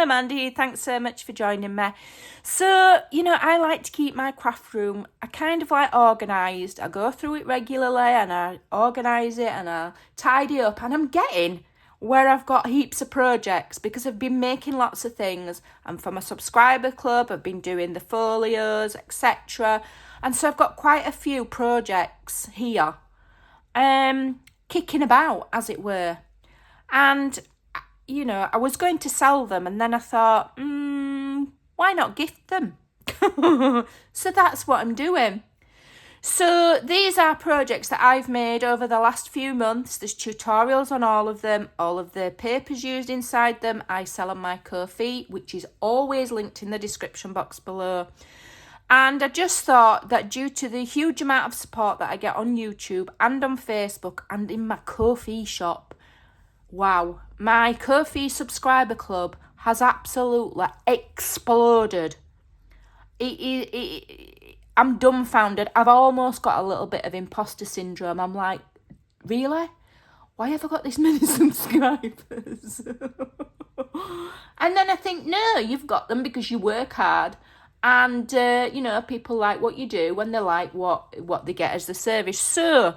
Mandy, thanks so much for joining me. So, I like to keep my craft room, I kind of like organised. I go through it regularly and I organise it and I tidy up, and I'm getting where I've got heaps of projects because I've been making lots of things, and for my subscriber club I've been doing the folios, etc. And so I've got quite a few projects here, kicking about, as it were. And I was going to sell them, and then I thought, why not gift them? So that's what I'm doing. So these are projects that I've made over the last few months. There's tutorials on all of them, all of the papers used inside them. I sell on my Ko-fi, which is always linked in the description box below. And I just thought that due to the huge amount of support that I get on YouTube and on Facebook and in my Ko-fi shop, wow, my Ko-fi subscriber club has absolutely exploded. I'm dumbfounded. I've almost got a little bit of imposter syndrome. I'm like, really? Why have I got this many subscribers? And then I think, no, you've got them because you work hard. And, people like what you do when they like what they get as the service. So,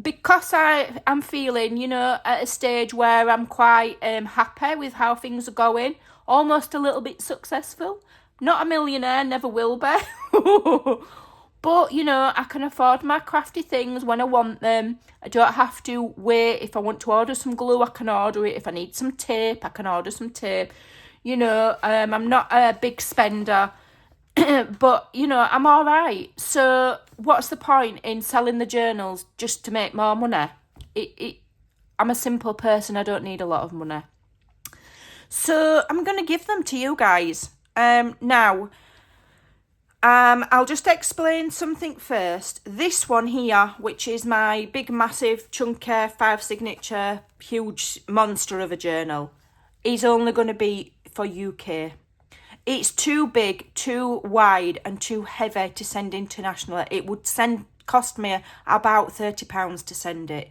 because I'm feeling, at a stage where I'm quite happy with how things are going, almost a little bit successful. Not a millionaire, never will be. But, I can afford my crafty things when I want them. I don't have to wait. If I want to order some glue, I can order it. If I need some tape, I can order some tape. I'm not a big spender. But, I'm all right. So what's the point in selling the journals just to make more money? I'm a simple person. I don't need a lot of money. So I'm going to give them to you guys. Now, I'll just explain something first. This one here, which is my big, massive, chunky, 5 signature, huge monster of a journal, is only going to be for UK. It's too big, too wide, and too heavy to send internationally. It would cost me about £30 to send it,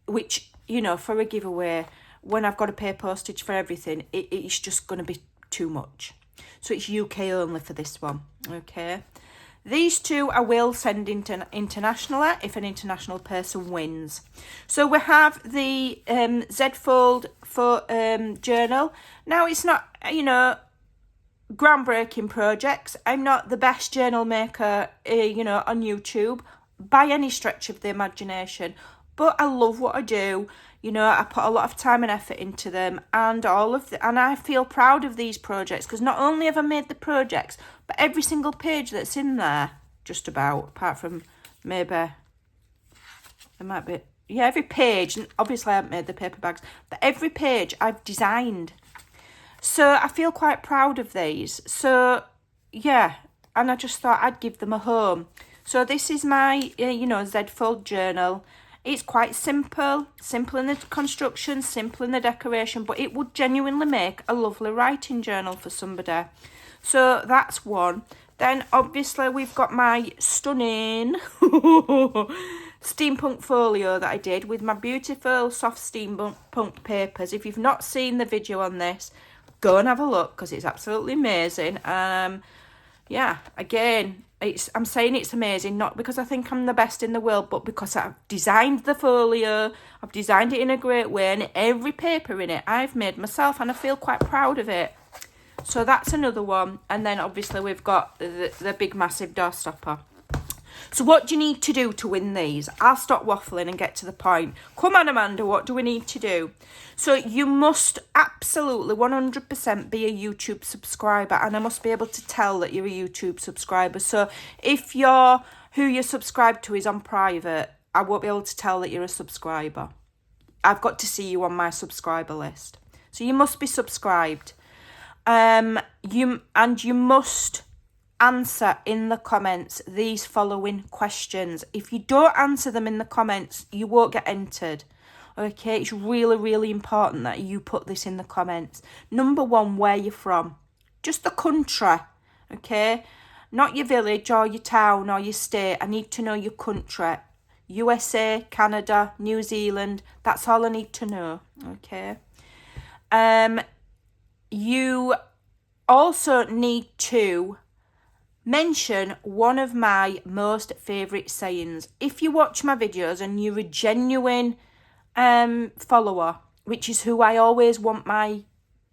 which, for a giveaway, when I've got to pay postage for everything, it's just going to be too much. So it's UK only for this one, okay? These two I will send internationally if an international person wins. So we have the Z-Fold for journal. Now, it's not, groundbreaking projects. I'm not the best journal maker, on YouTube by any stretch of the imagination, but I love what I do. I put a lot of time and effort into them, and and I feel proud of these projects because not only have I made the projects, but every single page that's in there, just about, apart from maybe, there might be, every page, and obviously I haven't made the paper bags, but every page I've designed. So I feel quite proud of these. So, yeah, and I just thought I'd give them a home. So this is my, Z-Fold journal. It's quite simple in the construction, simple in the decoration, but it would genuinely make a lovely writing journal for somebody. So that's one. Then obviously we've got my stunning steampunk folio that I did with my beautiful soft steampunk papers. If you've not seen the video on this, go and have a look because it's absolutely amazing. Again, I'm saying it's amazing, not because I think I'm the best in the world, but because I've designed the folio, I've designed it in a great way, and every paper in it I've made myself, and I feel quite proud of it. So that's another one. And then obviously we've got the big massive doorstopper. So what do you need to do to win these? I'll stop waffling and get to the point. Come on, Amanda, what do we need to do? So you must absolutely 100% be a YouTube subscriber, and I must be able to tell that you're a YouTube subscriber. So if who you're subscribed to is on private, I won't be able to tell that you're a subscriber. I've got to see you on my subscriber list. So you must be subscribed. You must answer in the comments these following questions. If you don't answer them in the comments, you won't get entered. Okay, it's really, really important that you put this in the comments. Number 1, where you're from. Just the country, okay? Not your village or your town or your state. I need to know your country. USA, Canada, New Zealand. That's all I need to know, okay? you also need to mention one of my most favourite sayings. If you watch my videos and you're a genuine follower, which is who I always want my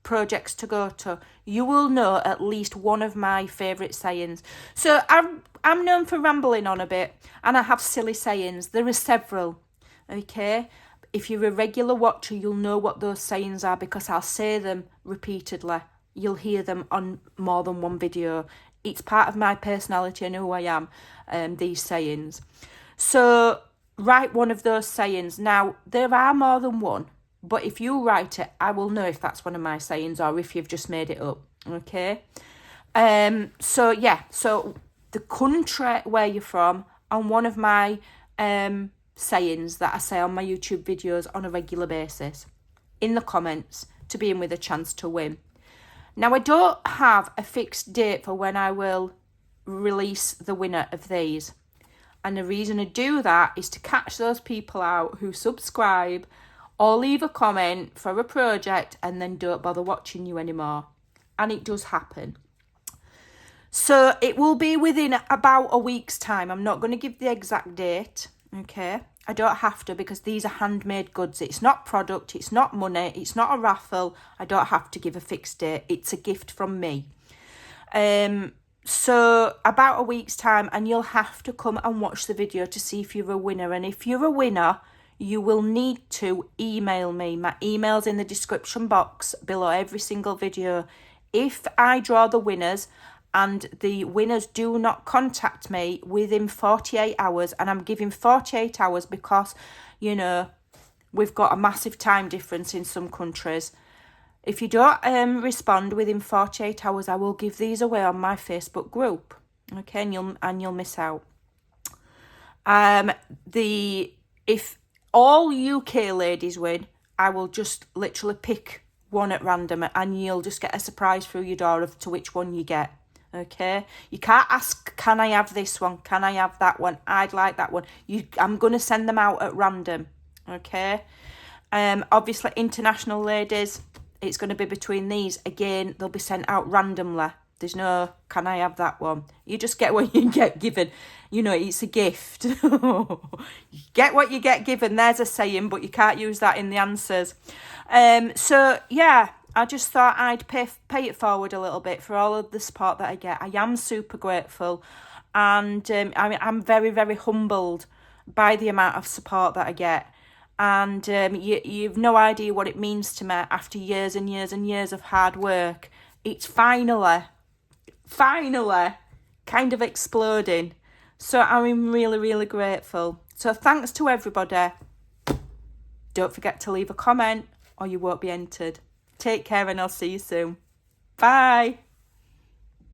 projects to go to, you will know at least one of my favourite sayings. So I'm known for rambling on a bit, and I have silly sayings. There are several, okay? If you're a regular watcher, you'll know what those sayings are because I'll say them repeatedly. You'll hear them on more than one video. It's part of my personality and who I am, these sayings. So write one of those sayings. Now, there are more than one, but if you write it, I will know if that's one of my sayings or if you've just made it up, okay? So the country where you're from and one of my sayings that I say on my YouTube videos on a regular basis in the comments to be in with a chance to win. Now, I don't have a fixed date for when I will release the winner of these. And the reason I do that is to catch those people out who subscribe or leave a comment for a project and then don't bother watching you anymore. And it does happen. So it will be within about a week's time. I'm not going to give the exact date, okay? I don't have to because these are handmade goods. It's not product, it's not money, it's not a raffle. I don't have to give a fixed date. It's a gift from me. So about a week's time, and you'll have to come and watch the video to see if you're a winner. And if you're a winner, you will need to email me. My email's in the description box below every single video. If I draw the winners and the winners do not contact me within 48 hours, and I'm giving 48 hours because, you know, we've got a massive time difference in some countries. If you don't respond within 48 hours, I will give these away on my Facebook group, okay, and you'll miss out. If all UK ladies win, I will just literally pick one at random, and you'll just get a surprise through your door as to which one you get. Okay, you can't ask, can I have this one? Can I have that one? I'd like that one. I'm going to send them out at random. Okay. Obviously, international ladies, it's going to be between these. Again, they'll be sent out randomly. There's no, can I have that one? You just get what you get given. You know, it's a gift. You get what you get given. There's a saying, but you can't use that in the answers. So, yeah. I just thought I'd pay it forward a little bit for all of the support that I get. I am super grateful, and I'm very, very humbled by the amount of support that I get. And you've no idea what it means to me after years and years and years of hard work. It's finally kind of exploding. So I'm really, really grateful. So thanks to everybody. Don't forget to leave a comment or you won't be entered. Take care and I'll see you soon. Bye.